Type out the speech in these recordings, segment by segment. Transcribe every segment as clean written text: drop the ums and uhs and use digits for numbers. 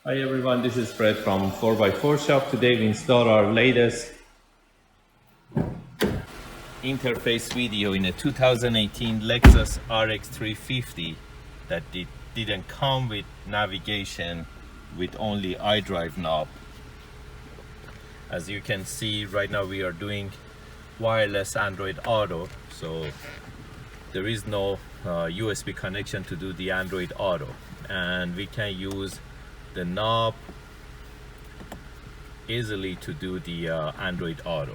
Hi everyone, this is Fred from 4x4 Shop. Today we install our latest interface video in a 2018 Lexus RX 350 that didn't come with navigation, with only iDrive knob. As you can see, right now we are doing wireless Android Auto, so there is no USB connection to do the Android Auto, and we can use the knob easily to do the Android Auto.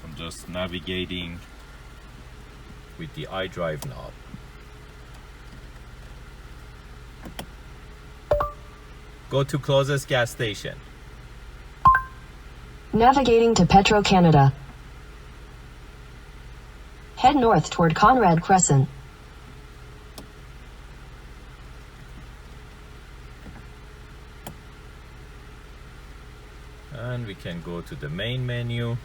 I'm just navigating with the iDrive knob. Go to closest gas station. Navigating to Petro Canada. Head north toward Conrad Crescent. And we can go to the main menu.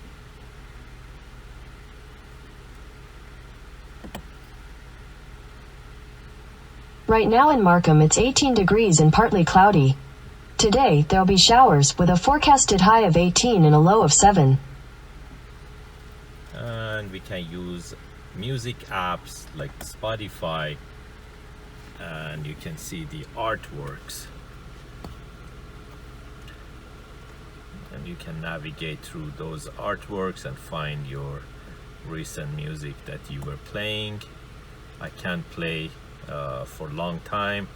Right now in Markham it's 18 degrees and partly cloudy. Today there'll be showers with a forecasted high of 18 and a low of 7. And we can use music apps like Spotify, and you can see the artworks. And you can navigate through those artworks and find your recent music that you were playing. I can't play for a long time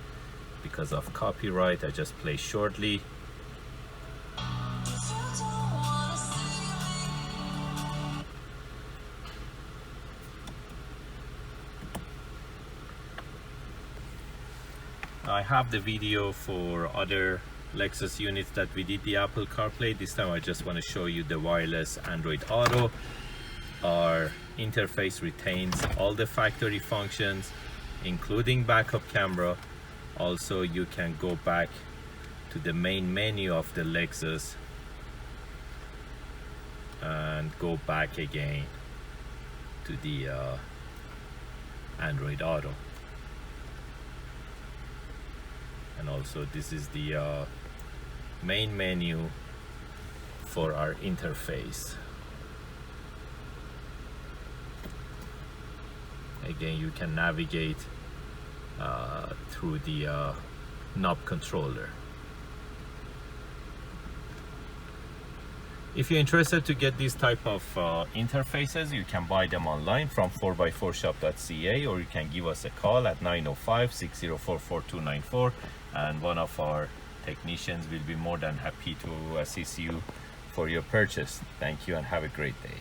because of copyright. I just play shortly. I have the video for other Lexus units that we did the Apple CarPlay. This time I just want to show you the wireless Android Auto. Our interface retains all the factory functions, including backup camera. Also, you can go back to the main menu of the Lexus and go back again to the Android Auto. And also this is the main menu for our interface. Again, you can navigate through the knob controller. If you're interested to get these type of interfaces, you can buy them online from 4x4shop.ca, or you can give us a call at 905-604-4294, and one of our technicians will be more than happy to assist you for your purchase. Thank you and have a great day.